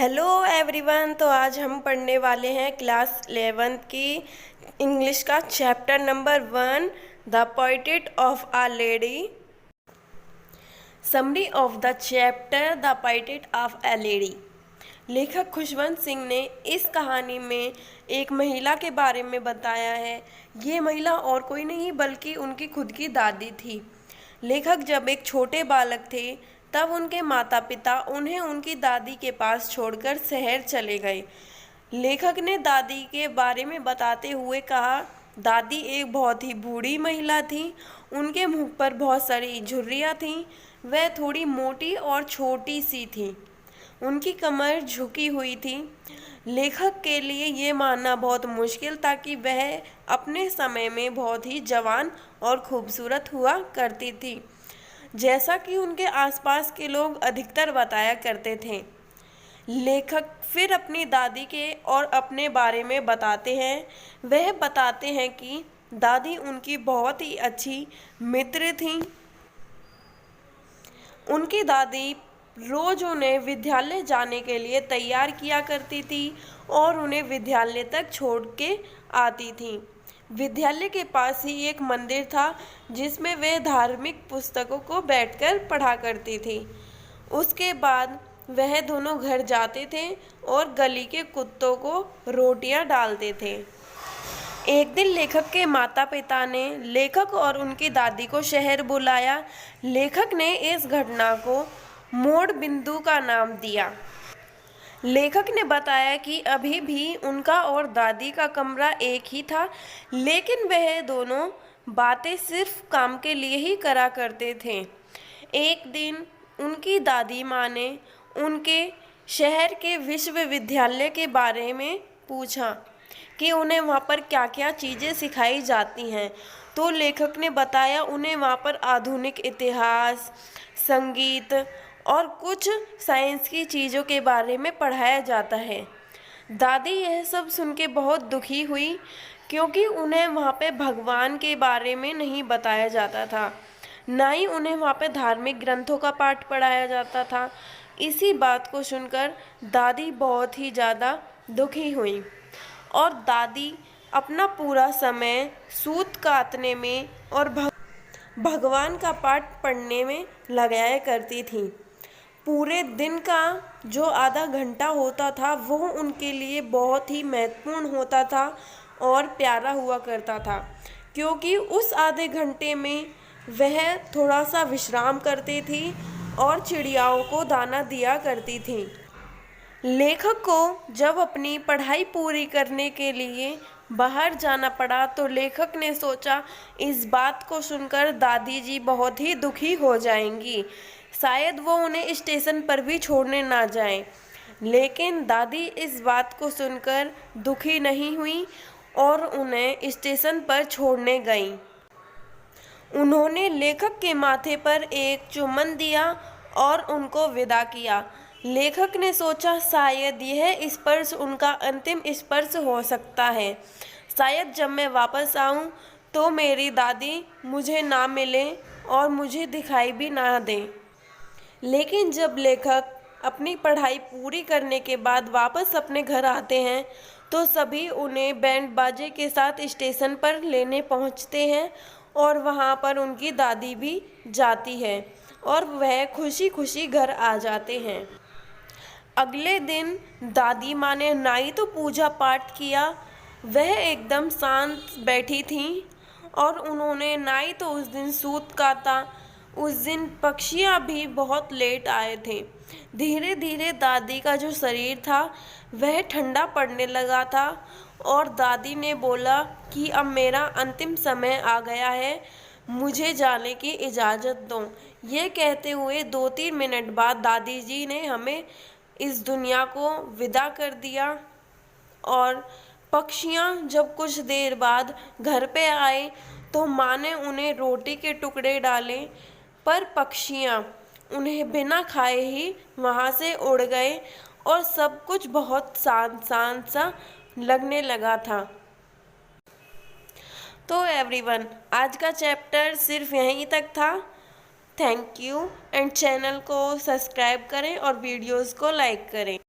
Hello everyone. तो आज हम पढ़ने वाले हैं क्लास 11th की इंग्लिश का chapter number 1 the portrait of a lady. Summary of the chapter the portrait of a lady. लेखक खुशवंत सिंह ने इस कहानी में एक महिला के बारे में बताया है। ये महिला और कोई नहीं बल्कि उनकी खुद की दादी थी। लेखक जब एक छोटे बालक थे तब उनके माता पिता उन्हें उनकी दादी के पास छोड़कर शहर चले गए। लेखक ने दादी के बारे में बताते हुए कहा, दादी एक बहुत ही बूढ़ी महिला थी। उनके मुंह पर बहुत सारी झुर्रियाँ थीं। वह थोड़ी मोटी और छोटी सी थी। उनकी कमर झुकी हुई थी। लेखक के लिए ये मानना बहुत मुश्किल था कि वह अपने समय में बहुत ही जवान और खूबसूरत हुआ करती थी, जैसा कि उनके आसपास के लोग अधिकतर बताया करते थे। लेखक फिर अपनी दादी के और अपने बारे में बताते हैं। वह बताते हैं कि दादी उनकी बहुत ही अच्छी मित्र थीं। उनकी दादी रोज उन्हें विद्यालय जाने के लिए तैयार किया करती थी और उन्हें विद्यालय तक छोड़ के आती थी। विद्यालय के पास ही एक मंदिर था जिसमें वे धार्मिक पुस्तकों को बैठकर पढ़ा करती थी। उसके बाद वह दोनों घर जाते थे और गली के कुत्तों को रोटियां डालते थे। एक दिन लेखक के माता पिता ने लेखक और उनकी दादी को शहर बुलाया। लेखक ने इस घटना को मोड़ बिंदु का नाम दिया। लेखक ने बताया कि अभी भी उनका और दादी का कमरा एक ही था, लेकिन वह दोनों बातें सिर्फ काम के लिए ही करा करते थे। एक दिन उनकी दादी माँ ने उनके शहर के विश्वविद्यालय के बारे में पूछा कि उन्हें वहाँ पर क्या क्या चीज़ें सिखाई जाती हैं। तो लेखक ने बताया उन्हें वहाँ पर आधुनिक इतिहास, संगीत और कुछ साइंस की चीज़ों के बारे में पढ़ाया जाता है। दादी यह सब सुन के बहुत दुखी हुई, क्योंकि उन्हें वहाँ पे भगवान के बारे में नहीं बताया जाता था, ना ही उन्हें वहाँ पे धार्मिक ग्रंथों का पाठ पढ़ाया जाता था। इसी बात को सुनकर दादी बहुत ही ज़्यादा दुखी हुई और दादी अपना पूरा समय सूत काटने में और भगवान का पाठ पढ़ने में लगाया करती थी। पूरे दिन का जो आधा घंटा होता था वो उनके लिए बहुत ही महत्वपूर्ण होता था और प्यारा हुआ करता था, क्योंकि उस आधे घंटे में वह थोड़ा सा विश्राम करती थी और चिड़ियाओं को दाना दिया करती थी। लेखक को जब अपनी पढ़ाई पूरी करने के लिए बाहर जाना पड़ा तो लेखक ने सोचा इस बात को सुनकर दादी जी बहुत ही दुखी हो जाएंगी, शायद वो उन्हें स्टेशन पर भी छोड़ने ना जाएं। लेकिन दादी इस बात को सुनकर दुखी नहीं हुई और उन्हें स्टेशन पर छोड़ने गईं। उन्होंने लेखक के माथे पर एक चुम्बन दिया और उनको विदा किया। लेखक ने सोचा शायद यह स्पर्श उनका अंतिम स्पर्श हो सकता है। शायद जब मैं वापस आऊं तो मेरी दादी मुझे ना मिले और मुझे दिखाई भी ना दें। लेकिन जब लेखक अपनी पढ़ाई पूरी करने के बाद वापस अपने घर आते हैं तो सभी उन्हें बैंड बाजे के साथ स्टेशन पर लेने पहुंचते हैं और वहां पर उनकी दादी भी जाती है और वह खुशी खुशी घर आ जाते हैं। अगले दिन दादी माँ ने ना ही तो पूजा पाठ किया, वह एकदम शांत बैठी थीं और उन्होंने ना ही तो उस दिन सूत काटा। उस दिन पक्षियाँ भी बहुत लेट आए थे। धीरे धीरे दादी का जो शरीर था वह ठंडा पड़ने लगा था और दादी ने बोला कि अब मेरा अंतिम समय आ गया है, मुझे जाने की इजाज़त दो। ये कहते हुए 2-3 मिनट बाद दादी जी ने हमें इस दुनिया को विदा कर दिया। और पक्षियाँ जब कुछ देर बाद घर पे आए तो माँ ने उन्हें रोटी के टुकड़े डाले, पर पक्षियाँ उन्हें बिना खाए ही वहाँ से उड़ गए और सब कुछ बहुत शांत शांत सा लगने लगा था। तो एवरीवन, आज का चैप्टर सिर्फ यहीं तक था। थैंक यू एंड चैनल को सब्सक्राइब करें और वीडियोस को लाइक करें।